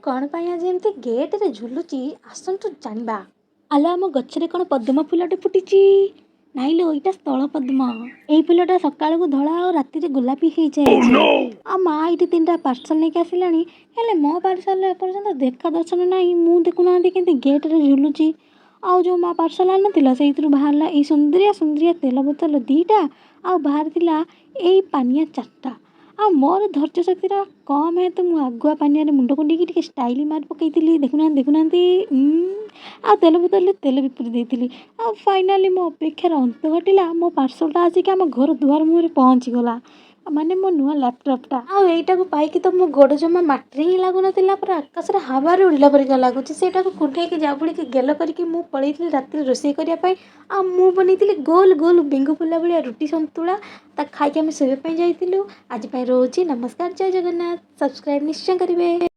କ'ଣ ପାଇଁ ଆଜି ଏମିତି ଗେଟ୍‌ରେ ଝୁଲୁଛି ଆସନ୍ତୁ ଜାଣିବା। ଆଲୋ ଆମ ଗଛରେ କ'ଣ ପଦ୍ମ ଫୁଲଟେ ଫୁଟିଛି? ନାଇଲୋ ଏଇଟା ସ୍ଥଳପଦ୍ମ। ଏଇ ଫୁଲଟା ସକାଳକୁ ଧଳା ଆଉ ରାତିରେ ଗୋଲାପୀ ହେଇଯାଇଛି। ଆଉ ମା ଏଇଠି 3ଟା ପାର୍ସଲ ନେଇକି ଆସିଲାଣି, ହେଲେ ମୋ ପାର୍ସଲରେ ଏପର୍ଯ୍ୟନ୍ତ ଦେଖା ଦର୍ଶନ ନାହିଁ। ମୁଁ ଦେଖୁନାହାନ୍ତି କେମିତି ଗେଟ୍‌ରେ ଝୁଲୁଛି। ଆଉ ଯେଉଁ ମା ପାର୍ସଲ ଆଣିନଥିଲା ସେଇଥିରୁ ବାହାରିଲା ଏଇ ସୁନ୍ଦରିଆ ସୁନ୍ଦରିଆ ତେଲ ବୋତଲ 2ଟା, ଆଉ ବାହାରିଥିଲା ଏଇ ପାନିଆ 4ଟା। ଆଉ ମୋର ଧୈର୍ଯ୍ୟ ଶକ୍ତିଟା କମ୍ ହେତୁ ମୁଁ ଆଗୁଆ ପାନିଆରେ ମୁଣ୍ଡ କୁଣ୍ଡେଇକି ଟିକେ ଷ୍ଟାଇଲ୍ ମାରି ପକେଇଥିଲି। ଦେଖୁନାହାନ୍ତି ଆଉ ତେଲ ବୋତଲରେ ତେଲ ବି ପୁରେଇ ଦେଇଥିଲି। ଆଉ ଫାଇନାଲି ମୋ ଅପେକ୍ଷାର ଅନ୍ତ ଘଟିଲା। ମୋ ପାର୍ସଲଟା ଆସିକି ଆମ ଘର ଦୁଆର ମୁହଁରେ ପହଞ୍ଚିଗଲା। ମାନେ ମୋ ନୂଆ ଲ୍ୟାପଟପ୍‌ଟା। ଆଉ ଏଇଟାକୁ ପାଇକି ତ ମୋ ଗୋଡ଼ ଜମା ମାଟିରେ ହିଁ ଲାଗୁନଥିଲା, ପୁରା ଆକାଶରେ ହାୱାରେ ଉଡ଼ିଲା ପରିକା ଲାଗୁଛି। ସେଇଟାକୁ କୁଣ୍ଢେଇକି ଜାବୁଡ଼ିକି ଗେଲ କରିକି ମୁଁ ପଳେଇଥିଲି ରାତିରେ ରୋଷେଇ କରିବା ପାଇଁ। ଆଉ ମୁଁ ବନେଇଥିଲି ଗୋଲ ଗୋଲ ବେଙ୍ଗ ଫୁଲା ଭଳିଆ ରୁଟି ସନ୍ତୁଳା। ତାକୁ ଖାଇକି ଆମେ ଶୋଇବା ପାଇଁ ଯାଇଥିଲୁ। ଆଜି ପାଇଁ ରହୁଛି। ନମସ୍କାର, ଜୟ ଜଗନ୍ନାଥ। ସବସ୍କ୍ରାଇବ୍ ନିଶ୍ଚୟ କରିବେ।